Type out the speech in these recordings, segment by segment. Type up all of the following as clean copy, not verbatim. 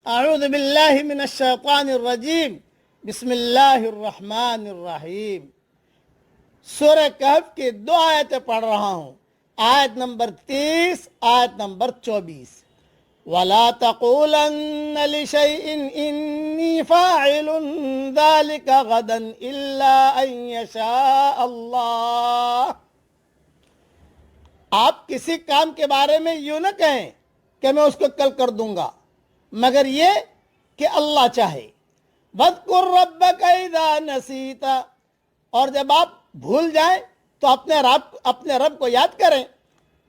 اعوذ باللہ من الشیطان الرجیم بسم اللہ الرحمن الرحیم۔ سورہ کہف کی 2 آیتیں پڑھ رہا ہوں، آیت نمبر 30، آیت نمبر 24۔ وَلَا تَقُولَنَّ لِشَيْءٍ إِنِّي فَاعِلٌ ذَلِكَ غَدًا إِلَّا أَن يَشَاءَ اللَّهُ۔ آپ کسی کام کے بارے میں یوں نہ کہیں کہ میں اس کو کل کر دوں گا، مگر یہ کہ اللہ چاہے۔ وَاذْكُرْ رَبَّكَ إِذَا نَسِيتَ، اور جب آپ بھول جائیں تو اپنے رب کو یاد کریں۔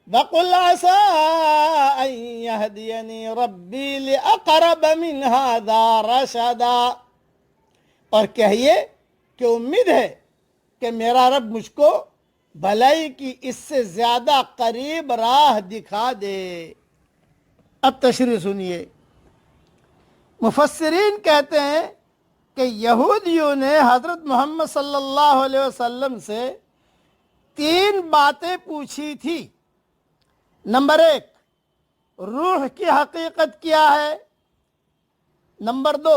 وَقُلْ عَسَىٰ أَن يَهْدِيَنِي رَبِّي لِأَقْرَبَ مِنْ هَٰذَا رَشَدًا، اور کہیے کہ امید ہے کہ میرا رب مجھ کو بھلائی کی اس سے زیادہ قریب راہ دکھا دے۔ اب تشریح سنیے۔ مفسرین کہتے ہیں کہ یہودیوں نے حضرت محمد صلی اللہ علیہ وسلم سے 3 باتیں پوچھی تھی۔ نمبر 1، روح کی حقیقت کیا ہے؟ نمبر 2،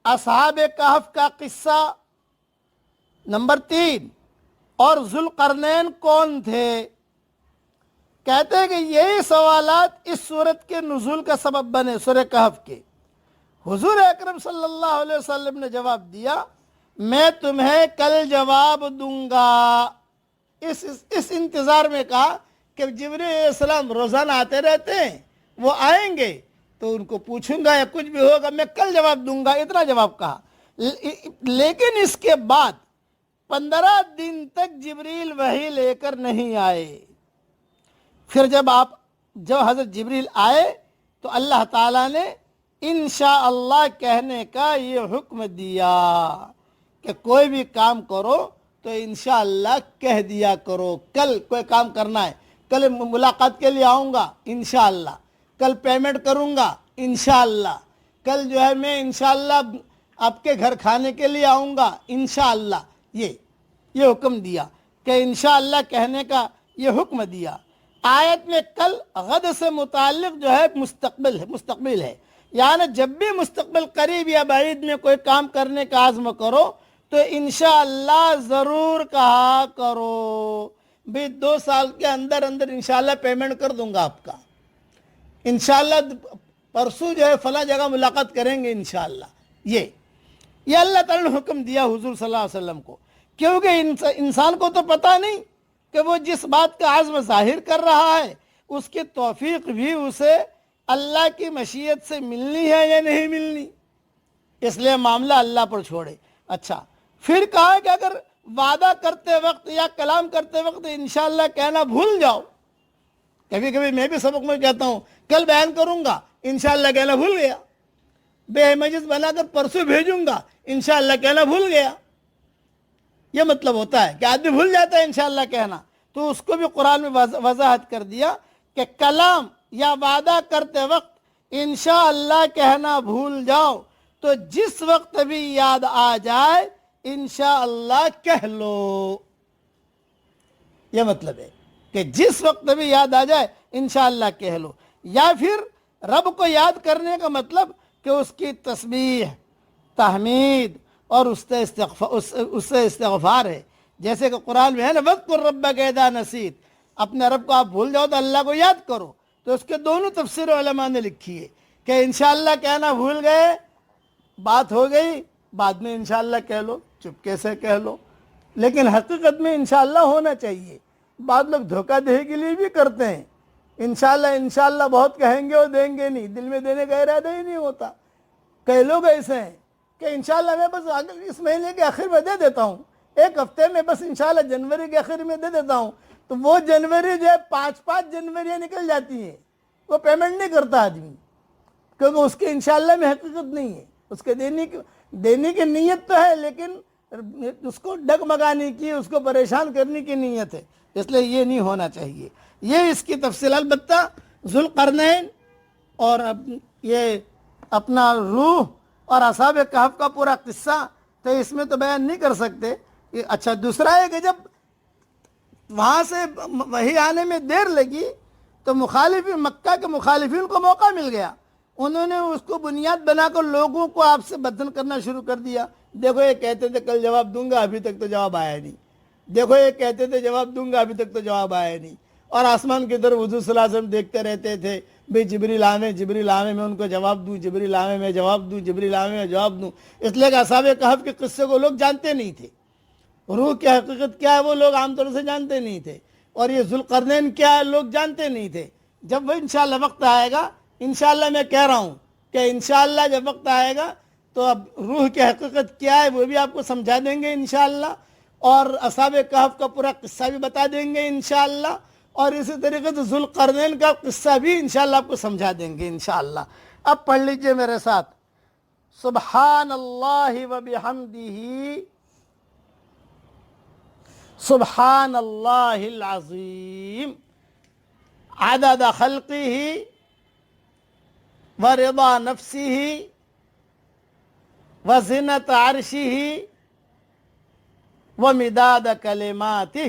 اصحاب کہف کا قصہ۔ نمبر 3، اور ذوالقرنین کون تھے؟ کہتے ہیں کہ یہی سوالات اس سورت کے نزول کا سبب بنے، سورہ کہف کے۔ حضور اکرم صلی اللہ علیہ وسلم نے جواب دیا، میں تمہیں کل جواب دوں گا۔ اس انتظار میں کہا کہ جبریل علیہ السلام روزانہ آتے رہتے ہیں، وہ آئیں گے تو ان کو پوچھوں گا یا کچھ بھی ہوگا، میں کل جواب دوں گا، اتنا جواب کہا۔ لیکن اس کے بعد 15 دن تک جبریل وحی لے کر نہیں آئے۔ پھر جب حضرت جبریل آئے تو اللہ تعالیٰ نے انشاءاللہ کہنے کا یہ حکم دیا کہ کوئی بھی کام کرو تو انشاءاللہ کہہ دیا کرو۔ کل کوئی کام کرنا ہے، کل ملاقات کے لیے آؤں گا انشاءاللہ، کل پیمنٹ کروں گا انشاءاللہ، کل جو ہے میں انشاءاللہ آپ کے گھر کھانے کے لیے آؤں گا انشاءاللہ۔ یہ حکم دیا کہ انشاءاللہ کہنے کا یہ حکم دیا۔ آیت میں کل غد سے متعلق جو ہے مستقبل ہے، یعنی جب بھی مستقبل قریب یا بعید میں کوئی کام کرنے کا عزم کرو تو انشاءاللہ ضرور کہا کرو۔ بھی 2 سال کے اندر انشاءاللہ پیمنٹ کر دوں گا آپ کا، انشاءاللہ پرسوں جو ہے فلاں جگہ ملاقات کریں گے انشاءاللہ۔ یہ اللہ تعالیٰ نے حکم دیا حضور صلی اللہ علیہ وسلم کو، کیونکہ انسان کو تو پتہ نہیں کہ وہ جس بات کا عزم ظاہر کر رہا ہے اس کی توفیق بھی اسے اللہ کی مشیت سے ملنی ہے یا نہیں ملنی، اس لیے معاملہ اللہ پر چھوڑے۔ اچھا، پھر کہا کہ اگر وعدہ کرتے وقت یا کلام کرتے وقت انشاءاللہ کہنا بھول جاؤ، کبھی کبھی میں بھی سبق میں کہتا ہوں کل بیان کروں گا انشاءاللہ کہنا بھول گیا، بے مجلس بنا کر پرسوں بھیجوں گا انشاءاللہ کہنا بھول گیا۔ یہ مطلب ہوتا ہے کہ آدمی بھول جاتا ہے انشاءاللہ کہنا، تو اس کو بھی قرآن میں وضاحت کر دیا کہ کلام یا وعدہ کرتے وقت انشاءاللہ کہنا بھول جاؤ تو جس وقت بھی یاد آ جائے انشاءاللہ کہہ لو۔ یہ مطلب ہے کہ جس وقت بھی یاد آ جائے انشاءاللہ کہہ لو۔ یا پھر رب کو یاد کرنے کا مطلب کہ اس کی تسبیح، تحمید اور اس سے استغفار ہے، جیسے کہ قرآن میں ہے نا وَاذْكُرْ رَبَّكَ إِذَا نَسِيتَ، اپنے رب کو آپ بھول جاؤ تو اللہ کو یاد کرو۔ تو اس کے دونوں تفسیر علماء نے لکھی ہے کہ انشاءاللہ کہنا بھول گئے، بات ہو گئی، بعد میں انشاءاللہ کہہ لو، چپکے سے کہہ لو، لیکن حقیقت میں انشاءاللہ ہونا چاہیے۔ بعض لوگ دھوکہ دہی کے لیے بھی کرتے ہیں، انشاءاللہ بہت کہیں گے اور دیں گے نہیں، دل میں دینے کا ارادہ ہی نہیں ہوتا۔ کئی لوگ ایسے ہیں کہ انشاءاللہ میں بس اس مہینے کے آخر میں دے دیتا ہوں، 1 ہفتے میں بس انشاءاللہ جنوری کے آخر میں دے دیتا ہوں، تو وہ جنوری جو ہے 5 جنوریاں نکل جاتی ہیں، وہ پیمنٹ نہیں کرتا آدمی، کیونکہ اس کے انشاءاللہ میں حقیقت نہیں ہے۔ اس کے دینے کی نیت تو ہے، لیکن اس کو ڈگمگانے کی، اس کو پریشان کرنے کی نیت ہے، اس لیے یہ نہیں ہونا چاہیے۔ یہ اس کی تفصیل، البتہ ذوالقرنین اور یہ اپنا روح اور اصحاب کہف کا پورا قصہ تو اس میں تو بیان نہیں کر سکتے۔ اچھا، دوسرا ہے کہ جب وہاں سے وحی آنے میں دیر لگی تو مکہ کے مخالفین کو موقع مل گیا انہوں نے اس کو بنیاد بنا کر لوگوں کو آپ سے بدن کرنا شروع کر دیا. دیکھو یہ کہتے تھے کل جواب دوں گا، ابھی تک تو جواب آیا نہیں. دیکھو یہ کہتے تھے جواب دوں گا، ابھی تک تو جواب آیا نہیں. اور آسمان کی طرف حضور صلی اللہ علیہ وسلم دیکھتے رہتے تھے، بھئی جبریل آویں میں ان کو جواب دوں، جبریل آویں میں جواب دوں، جبریل آویں میں جواب دوں. اس لیے کہ اصحاب کہف کے قصے کو لوگ جانتے نہیں تھے. روح کی حقیقت کیا ہے وہ لوگ عام طور سے جانتے نہیں تھے، اور یہ ذوالقرنین کیا ہے لوگ جانتے نہیں تھے. جب وہ انشاءاللہ وقت آئے گا، انشاءاللہ میں کہہ رہا ہوں کہ انشاءاللہ جب وقت آئے گا تو اب روح کی حقیقت کیا ہے وہ بھی آپ کو سمجھا دیں گے انشاءاللہ، اور اصحاب کہف کا پورا قصہ بھی بتا دیں گے انشاءاللہ، اور اسی طریقے سے ذوالقرنین کا قصہ بھی انشاءاللہ آپ کو سمجھا دیں گے انشاءاللہ. اب پڑھ لیجئے میرے ساتھ، سبحان اللہ و بحمدہ سبحان اللہ العظیم عدد خلقہ ورضا نفسہ وزنت عرشہ ومداد کلماتہ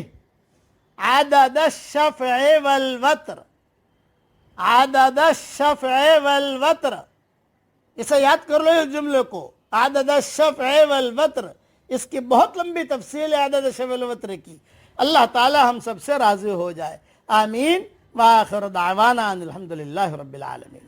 عدد الشفع والوتر، عدد الشفع والوتر. اسے یاد کر لو اس جملے کو، عدد الشفع والوتر. اس کی بہت لمبی تفصیل ہے عدد الشفع والوتر کی. اللہ تعالی ہم سب سے راضی ہو جائے. آمین. وآخر دعوانا ان الحمدللہ رب العالمین.